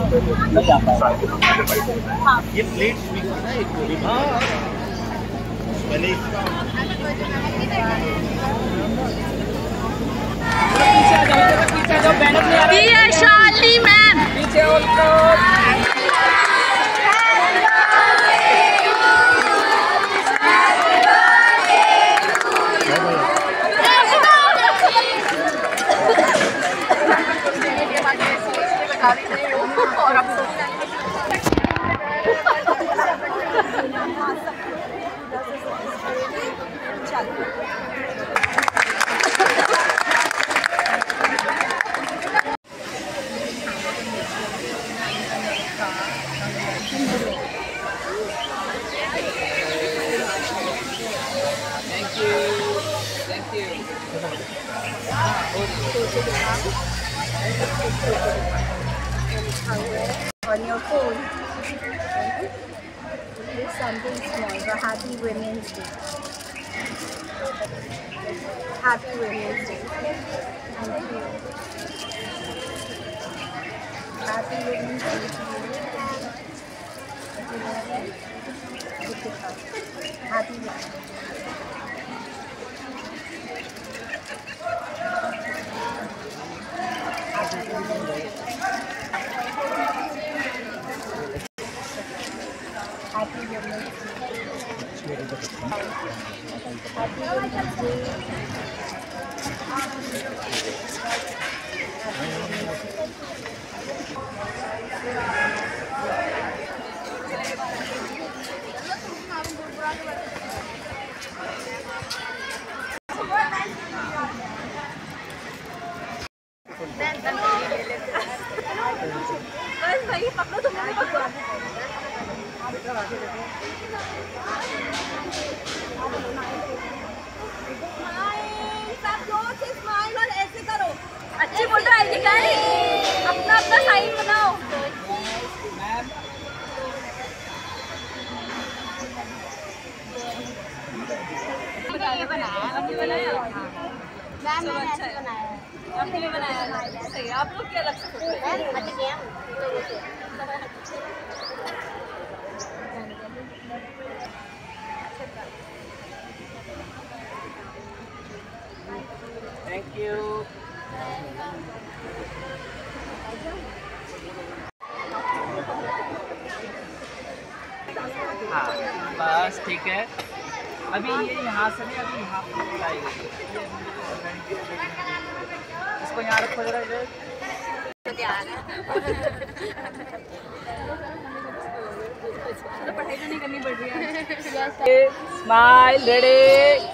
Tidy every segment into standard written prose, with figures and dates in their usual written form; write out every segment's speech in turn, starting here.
ये plate sweet है ना एक पूरी। हाँ पहले पीछे जाओ बैनर में आ रही है शाली मैम पीछे उनको on your phone. It's something small, but Happy Women's Day. Happy Women's Day. Thank you. Happy Women's Day to you. Happy Women's Day. Happy Women's भाई पकड़ो तुम लोग पकड़ो स्माइल और ऐसे करो अच्छी फोटो आएगी गाइस अपना अपना साइड बनाओ ये बनाया आपने बनाया मैम मैंने ऐसे बनाया आपने भी बनाया सही आप लोग क्या अलग से फोटो अच्छे किया थैंक यू। हाँ बस ठीक है अभी ये यहाँ से नहीं अभी यहाँ पर आएगा इसको यहाँ रखो जरा इधर पढ़ाई तो नहीं करनी पड़ रही है smile ready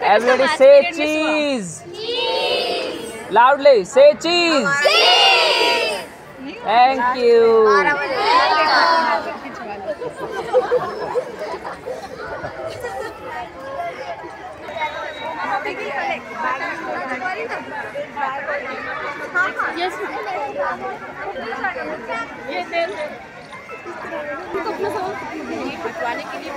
everybody say cheese loudly say cheese thank you yes ये तेल तो अपना सामान पकवाने के लिए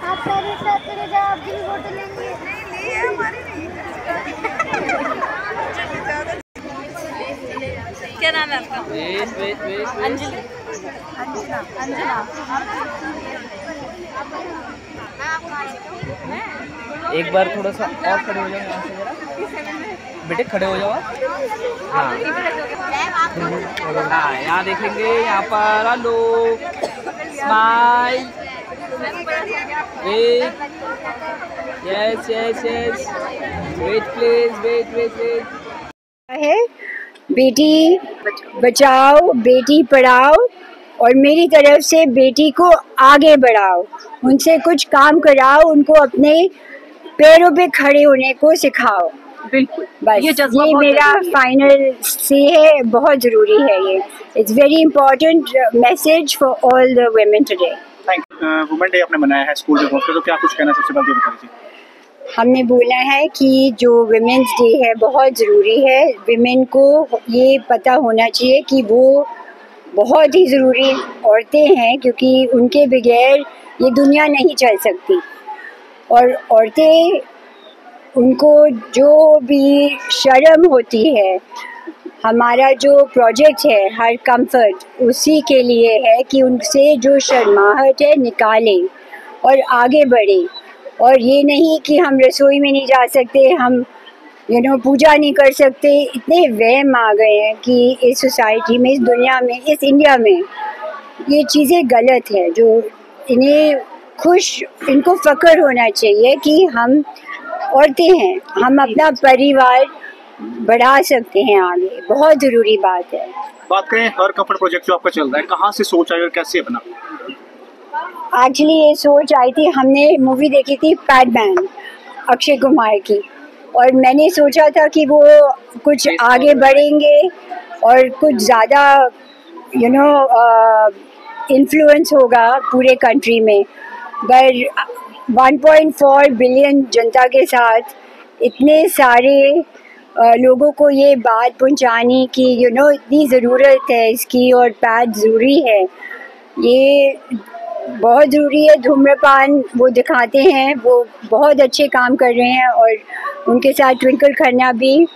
आप सारे साथ चले जाओ आप भी फोटो लेंगे नहीं है हमारी नहीं क्या नाम है आपका वेट अंजना अंजना एक बार थोड़ा सा और खड़े हो जाओ यहाँ से जरा बेटे खड़े हो जाओ हाँ हाँ यहाँ देखेंगे यहाँ पर hello smile wait yes yes yes wait please wait है बेटी बचाओ बेटी पढ़ाओ और मेरी तरफ से बेटी को आगे बढ़ाओ उनसे कुछ काम कराओ उनको अपने पैरों पे खड़े होने को सिखाओ बिल्कुल बस ये मेरा फाइनल से है बहुत ज़रूरी है ये it's very important message for all the women today. Women day आपने मनाया है स्कूल में पहुंचकर तो क्या कुछ कहना सबसे पहले बता दीजिए। हमने बोला है कि जो वुमेन्स डे है बहुत ज़रूरी है विमेन को ये पता होना चाहिए कि वो बहुत ही ज़रूरी औरतें हैं क्योंकि उनके बगैर ये दुनिया नहीं चल सकती और औरतें उनको जो भी शर्म होती है, हमारा जो प्रोजेक्ट है हर कंफर्ट उसी के लिए है कि उनसे जो शर्माहट है निकालें और आगे बढ़े। और ये नहीं कि हम रसोई में नहीं जा सकते, हम पूजा नहीं कर सकते। इतने वहम आ गए हैं कि इस सोसाइटी में, इस दुनिया में, इस इंडिया में ये चीज़ें गलत है। जो इनको फ़ख्र होना चाहिए कि हम औरतें हैं, हम अपना परिवार बढ़ा सकते हैं आगे। बहुत ज़रूरी बात है। बात करें हर कंफर्ट प्रोजेक्ट जो आपका चल रहा है, कहाँ से सोच आई और कैसे बना? एक्चुअली ये सोच आई थी, हमने मूवी देखी थी पैडमैन अक्षय कुमार की, और मैंने सोचा था कि वो कुछ आगे बढ़ेंगे और कुछ ज़्यादा इन्फ्लुएंस होगा पूरे कंट्री में। पर 1.4 बिलियन जनता के साथ इतने सारे लोगों को ये बात पहुंचानी कि इतनी ज़रूरत है इसकी और पैड ज़रूरी है, ये बहुत ज़रूरी है। धूम्रपान वो दिखाते हैं, वो बहुत अच्छे काम कर रहे हैं, और उनके साथ ट्विंकल खन्ना भी।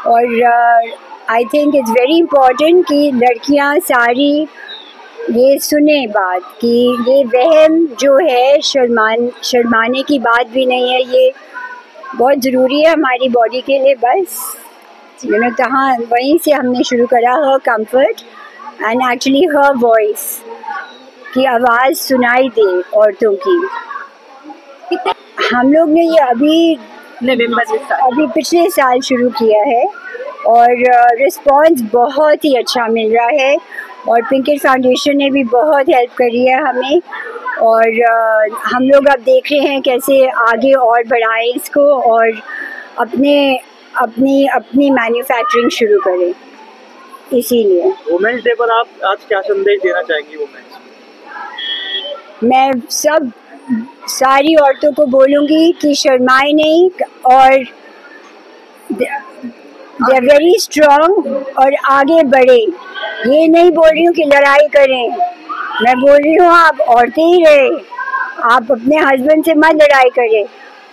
और I think it's very important कि लड़कियां सारी ये सुने बात कि ये वहम जो है शर्माने की बात भी नहीं है, ये बहुत ज़रूरी है हमारी बॉडी के लिए। बस तहाँ वहीं से हमने शुरू करा हर कंफर्ट एंड एक्चुअली हर वॉइस की आवाज़ सुनाई दे औरतों की। हम लोग ने ये अभी पिछले साल शुरू किया है और रिस्पांस बहुत ही अच्छा मिल रहा है, और पिंकेट फाउंडेशन ने भी बहुत हेल्प करी है हमें। और हम लोग अब देख रहे हैं कैसे आगे और बढ़ाएं इसको और अपनी मैन्युफैक्चरिंग शुरू करें। इसीलिए वुमेन्स डे पर आप आज क्या संदेश देना चाहेंगी वुमेन्स? मैं सारी औरतों को बोलूँगी कि शर्माए नहीं, और दे आर वेरी स्ट्रॉन्ग और आगे बढ़े। ये नहीं बोल रही हूँ कि लड़ाई करें, मैं बोल रही हूँ आप औरतें ही रहे, आप अपने हस्बैंड से मत लड़ाई करें,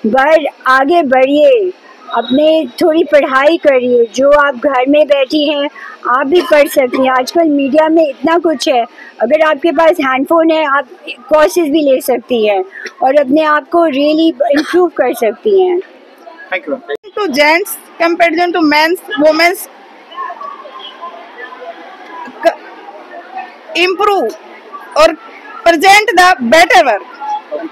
पर आगे बढ़िए, अपने थोड़ी पढ़ाई करिए। जो आप घर में बैठी हैं आप भी पढ़ सकती हैं। आजकल मीडिया में इतना कुछ है, अगर आपके पास हैंडफोन है आप कोर्सेज भी ले सकती हैं और अपने आप को रियली इम्प्रूव कर सकती हैं। Thank you. To gents comparison to men's, women's improve or present the better work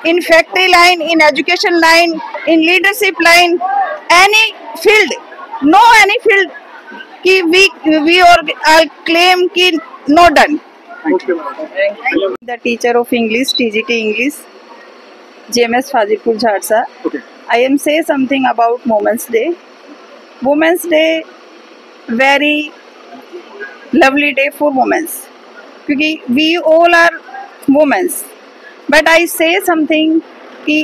in factory line, in education line, in leadership line, any field, no any field कि we or claim कि no done. Thank you. The teacher of English, TGT English, JMS Fazilpur Jharsa. Okay. I am say something about Women's Day. Women's Day very lovely day for women क्योंकि we all are women. But I say something कि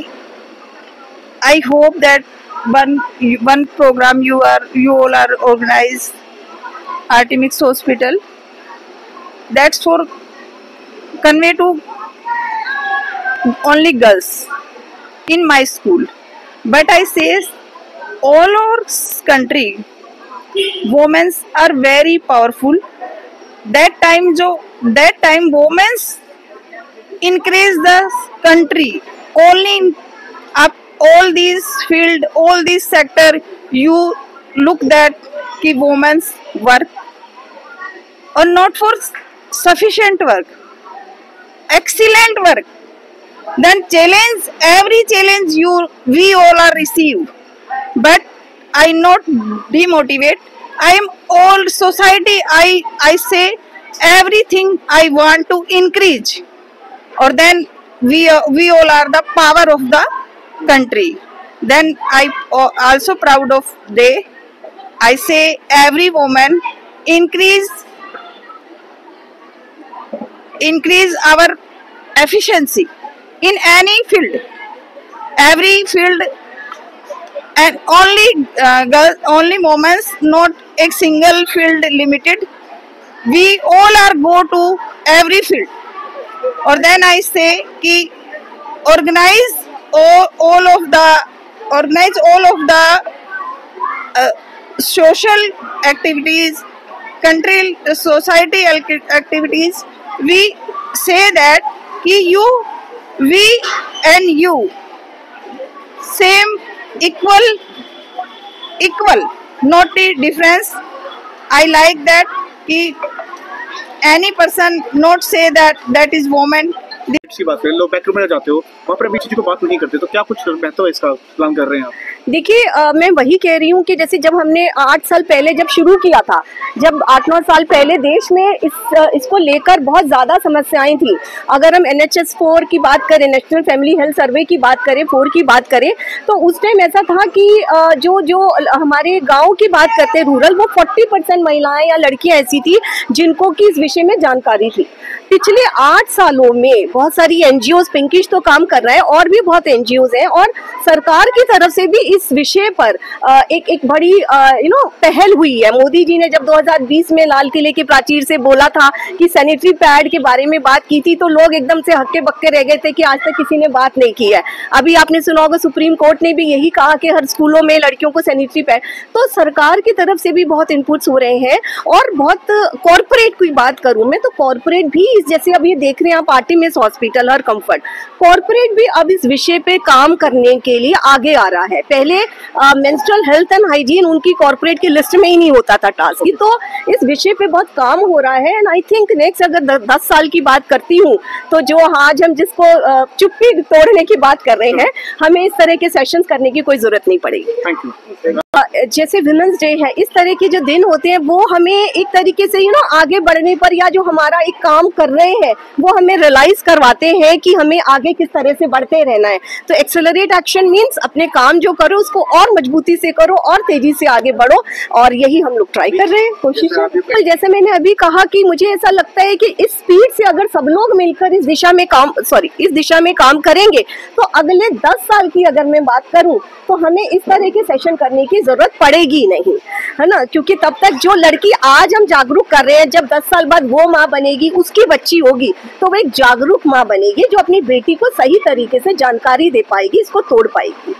I hope that one program you all are organize Artemis Hospital. That's for convey to only girls in my school. But I say all our country women are very powerful. That time women increase the country only up all these field, all these sector. You look that कि women work or not for sufficient work, excellent work. Then challenge, every challenge we all are receive, but I not demotivate. I am all society. I say everything I want to increase, or then we all are the power of the country. Then I also proud of day. I say every woman increase our efficiency in any field, every field, and only girls, only women, not a single field limited. We all are go to every field. Or then I say कि organize all of the organize all of the social activities, country society activities. We say that कि you, we and you same, equal, not the difference. I like that कि any person not say that is woman. की बात करें, लोग backroom में जाते हो, वहाँ पर अभी चीज़ों को बात नहीं करते, तो क्या कुछ बेहतर इसका प्लान कर रहे हैं आप? देखिए मैं वही कह रही हूँ कि जैसे जब हमने 8 साल पहले जब शुरू किया था, जब 8-9 साल पहले देश में इसको लेकर बहुत ज़्यादा समस्याएं थी। अगर हम NHS 4 की बात करें, नेशनल फैमिली हेल्थ सर्वे की बात करें, 4 की बात करें, तो उस टाइम ऐसा था कि जो हमारे गाँव की बात करते हैं रूरल, वो 40% महिलाएं या लड़कियाँ ऐसी थी जिनको कि इस विषय में जानकारी थी। पिछले 8 सालों में बहुत सारी NGOs, पिंकिश तो काम कर रहा है और भी बहुत NGOs हैं, और सरकार की तरफ से भी इस विषय पर एक बड़ी पहल हुई है। मोदी जी ने जब 2020 में लाल किले के प्राचीर से बोला था कि सैनिटरी पैड के बारे में बात की थी, तो लोग एकदम से हक्के बक्के रह गए थे कि आज तक किसी ने बात नहीं की है। अभी आपने सुना होगा सुप्रीम कोर्ट ने भी यही कहा कि हर स्कूलों में लड़कियों को सैनिटरी पैड। तो सरकार की तरफ से भी बहुत इनपुट्स हो रहे हैं। और बहुत कॉर्पोरेट की बात करूं मैं, तो कॉर्पोरेट भी जैसे अब ये देख रहे हैं आप आर्टिमिस हॉस्पिटल और कंफर्ट, कॉर्पोरेट भी अब इस विषय पे काम करने के लिए आगे आ रहा है। पहले मेंस्ट्रुअल हेल्थ एंड हाइजीन उनकी कॉर्पोरेट की लिस्ट में ही नहीं होता था टास्क, तो इस विषय पे बहुत काम हो रहा है। एंड आई थिंक नेक्स्ट अगर 10 साल की बात करती हूँ, तो जो आज हम जिसको चुप्पी तोड़ने की बात कर रहे हैं, हमें इस तरह के सेशंस करने की कोई जरूरत नहीं पड़ेगी। Thank you. जैसे विमेंस डे है, इस तरह के जो दिन होते हैं वो हमें एक तरीके से आगे बढ़ने पर, या जो हमारा एक काम कर रहे हैं वो हमें रियलाइज करवाते हैं कि हमें आगे किस तरह से बढ़ते रहना है। तो एक्सेलरेट एक्शन मीन्स अपने काम जो करो उसको और मजबूती से करो और तेजी से आगे बढ़ो, और यही हम लोग ट्राई कर रहे हैं, कोशिश है। तो जैसे मैंने अभी कहा कि मुझे ऐसा लगता है कि इस स्पीड से अगर सब लोग मिलकर इस दिशा में काम करेंगे, तो अगले 10 साल की अगर मैं बात करूं तो हमें इस तरह के सेशन करने की जरूरत पड़ेगी नहीं, है ना, क्योंकि तब तक जो लड़की आज हम जागरूक कर रहे हैं, जब 10 साल बाद वो माँ बनेगी, उसकी बच्ची होगी, तो वो एक जागरूक माँ बनेगी जो अपनी बेटी को सही तरीके से जानकारी दे पाएगी, इसको तोड़ पाएगी।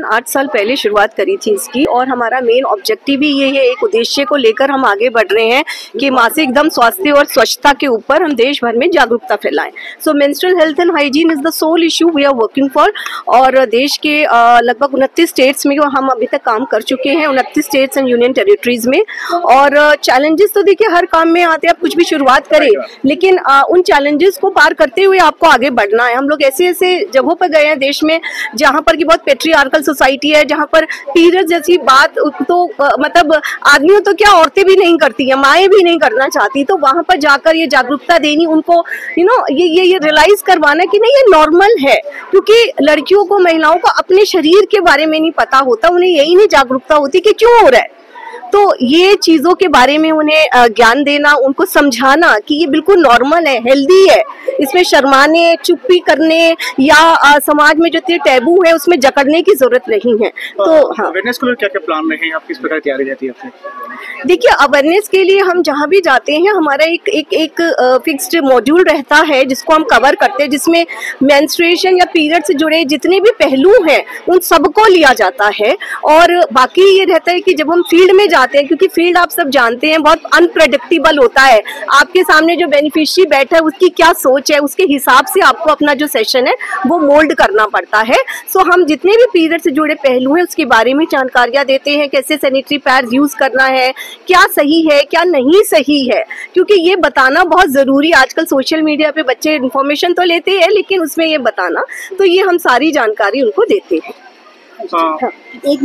8 साल पहले शुरुआत करी थी इसकी, और हमारा मेन ऑब्जेक्टिव ही ये है, एक उद्देश्य को लेकर हम आगे बढ़ रहे हैं कि मासिक धर्म स्वास्थ्य और स्वच्छता के ऊपर हम देश भर में जागरूकता फैलाएं। So menstrual health and hygiene is the sole issue we are working for, और देश के लगभग 29 स्टेट्स में हम अभी तक काम कर चुके हैं, 29 स्टेट्स एंड यूनियन टेरिटरीज में। और चैलेंजेस तो देखिए हर काम में आते हैं, आप कुछ भी शुरुआत करें, लेकिन उन चैलेंजेस को पार करते हुए आपको आगे बढ़ना है। हम लोग ऐसे ऐसे जगहों पर गए हैं देश में जहाँ पर की बहुत पेट्रियार्कल सोसाइटी है, जहाँ पर पीरियड जैसी बात तो मतलब आदमियों तो क्या, औरतें भी नहीं करती हैं, माएँ भी नहीं करना चाहती, तो वहाँ पर जाकर ये जागरूकता देनी, उनको ये रियलाइज करवाना कि नहीं, ये नॉर्मल है। क्योंकि लड़कियों को, महिलाओं को अपने शरीर के बारे में नहीं पता होता, उन्हें यही नहीं जागरूकता होती कि क्यों हो रहा है। तो ये चीजों के बारे में उन्हें ज्ञान देना, उनको समझाना कि ये बिल्कुल नॉर्मल है, हेल्दी है, इसमें शर्माने, चुप्पी करने या समाज में जो टैबू है उसमें जकड़ने की जरूरत नहीं है। तो हाँ, अवेयरनेस के लिए क्या क्या प्लान रहे हैं, आप किस प्रकार तैयारी रहती है आपकी? देखिए अवेयरनेस के लिए हम जहाँ भी जाते हैं, हमारा एक फिक्स्ड मॉड्यूल रहता है जिसको हम कवर करते हैं, जिसमें मेंस्ट्रुएशन या पीरियड से जुड़े जितने भी पहलू हैं उन सबको लिया जाता है। और बाकी ये रहता है कि जब हम फील्ड में जाते हैं, क्योंकि फील्ड आप सब जानते हैं बहुत अनप्रेडिक्टेबल होता है, आपके सामने जो बेनिफिशियरी बैठा है उसकी क्या सोच है, उसके हिसाब से आपको अपना जो सेशन है वो मोल्ड करना पड़ता है। सो हम जितने भी पीरियड से जुड़े पहलू हैं उसके बारे में जानकारियां देते हैं, कैसे सैनिटरी पैड्स यूज करना है, क्या सही है क्या नहीं सही है, क्योंकि ये बताना बहुत जरूरी। आजकल सोशल मीडिया पे बच्चे इन्फॉर्मेशन तो लेते हैं, लेकिन उसमें ये बताना, तो ये हम सारी जानकारी उनको देते हैं। हाँ। एक